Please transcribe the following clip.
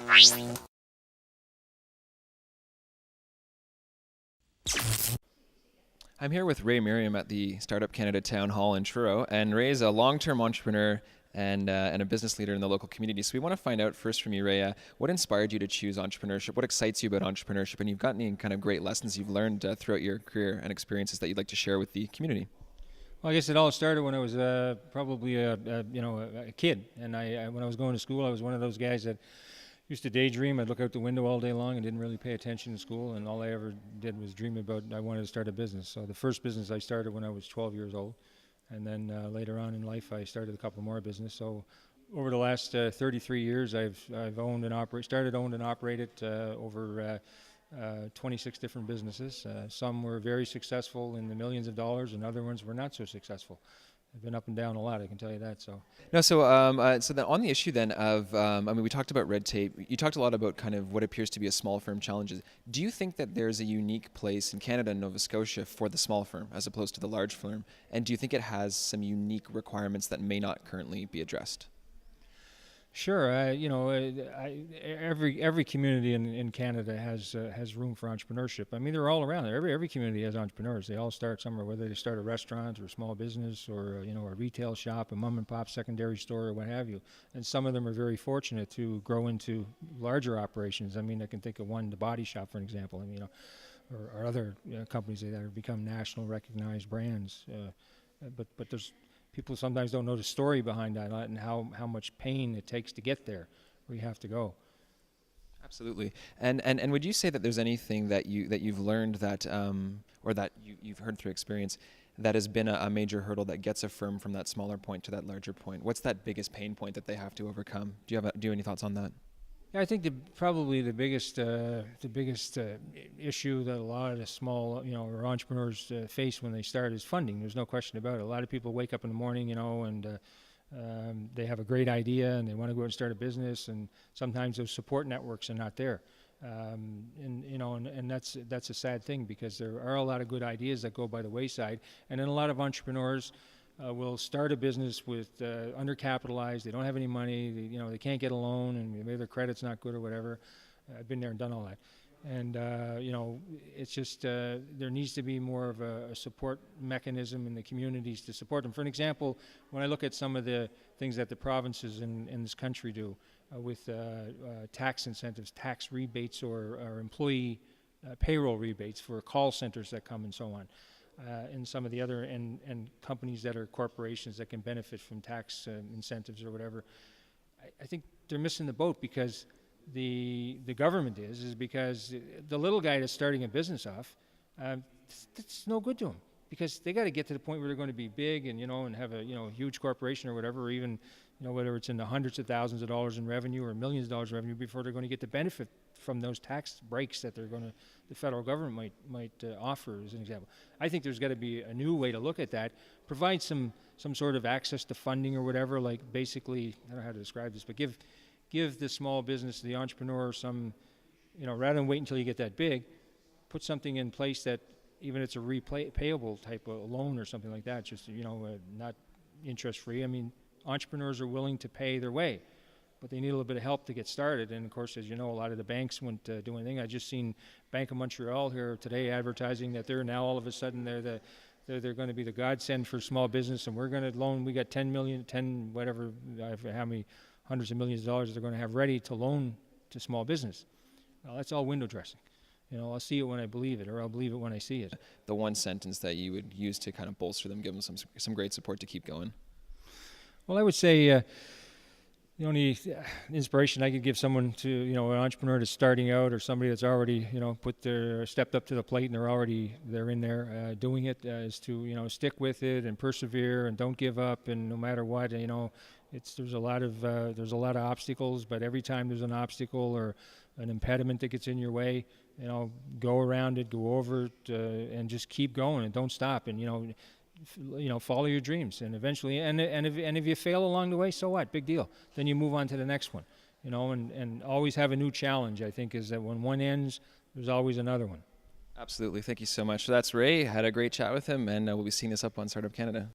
I'm here with Ray Merriam at the Startup Canada Town Hall in Truro, and Ray is a long-term entrepreneur and a business leader in the local community. So we want to find out first from you, Ray, what inspired you to choose entrepreneurship? What excites you about entrepreneurship? And you've got any kind of great lessons you've learned throughout your career and experiences that you'd like to share with the community? Well, I guess it all started when I was probably a kid, and when I was going to school, I was one of those guys that used to daydream. I'd look out the window all day long and didn't really pay attention in school, and all I ever did was dream about I wanted to start a business. So the first business I started when I was 12 years old, and then later on in life I started a couple more businesses. So over the last 33 years, I've owned and operated over 26 different businesses. Some were very successful in the millions of dollars, and other ones were not so successful. I've been up and down a lot, I can tell you that. So No, so then on the issue then of, we talked about red tape. You talked a lot about kind of what appears to be a small firm challenges. Do you think that there's a unique place in Canada and Nova Scotia for the small firm as opposed to the large firm? And do you think it has some unique requirements that may not currently be addressed? sure, every community in Canada has room for entrepreneurship. I mean, they're all around there. Every community has entrepreneurs. They all start somewhere, whether they start a restaurant or a small business or a retail shop, a mom and pop secondary store, or what have you. And some of them are very fortunate to grow into larger operations. I mean, I can think of one, the Body Shop, for an example. I mean, or other companies that have become national recognized brands. But there's people sometimes don't know the story behind that and how much pain it takes to get there where you have to go. Absolutely. And would you say that there's anything that you've learned that or that you've heard through experience that has been a major hurdle that gets a firm from that smaller point to that larger point? What's that biggest pain point that they have to overcome? Do you have any thoughts on that? Yeah, I think probably the biggest issue that a lot of the small or entrepreneurs face when they start is funding. There's no question about it. A lot of people wake up in the morning, and they have a great idea and they want to go out and start a business, and sometimes those support networks are not there. And that's a sad thing, because there are a lot of good ideas that go by the wayside, and then a lot of entrepreneurs will start a business with undercapitalized. They don't have any money. They can't get a loan, and maybe their credit's not good or whatever. I've been there and done all that. And it's just there needs to be more of a support mechanism in the communities to support them. For an example, when I look at some of the things that the provinces in this country do with tax incentives, tax rebates, or employee payroll rebates for call centers that come and so on. And some of the other and companies that are corporations that can benefit from tax incentives or whatever, I think they're missing the boat, because the government is because the little guy that's starting a business off, it's no good to him, because they got to get to the point where they're going to be big and have a huge corporation or whatever, or even whether it's in the hundreds of thousands of dollars in revenue or millions of dollars in revenue, before they're going to get the benefit from those tax breaks that the federal government might offer, as an example. I think there's got to be a new way to look at that, provide some sort of access to funding or whatever, like basically, I don't know how to describe this, but give the small business, the entrepreneur, some, rather than wait until you get that big, put something in place that even it's a repayable type of loan or something like that, just not interest free. I mean, entrepreneurs are willing to pay their way, but they need a little bit of help to get started. And of course, as you know, a lot of the banks won't do anything. I just seen Bank of Montreal here today advertising that they're now all of a sudden they're going to be the godsend for small business, and we're going to loan. We got 10 million, 10 whatever, how many hundreds of millions of dollars they're going to have ready to loan to small business. Well, that's all window dressing. I'll see it when I believe it, or I'll believe it when I see it. The one sentence that you would use to kind of bolster them, give them some great support to keep going. Well, I would say the only inspiration I could give someone to, an entrepreneur that's starting out, or somebody that's already, stepped up to the plate and they're in there doing it, is to, stick with it and persevere and don't give up. And no matter what, there's a lot of obstacles, but every time there's an obstacle or an impediment that gets in your way, go around it, go over it, and just keep going and don't stop. And follow your dreams, and eventually, and if you fail along the way, so what? Big deal. Then you move on to the next one. And always have a new challenge. I think is that when one ends, there's always another one. Absolutely. Thank you so much. So that's Ray. Had a great chat with him, and we'll be seeing this up on Startup Canada.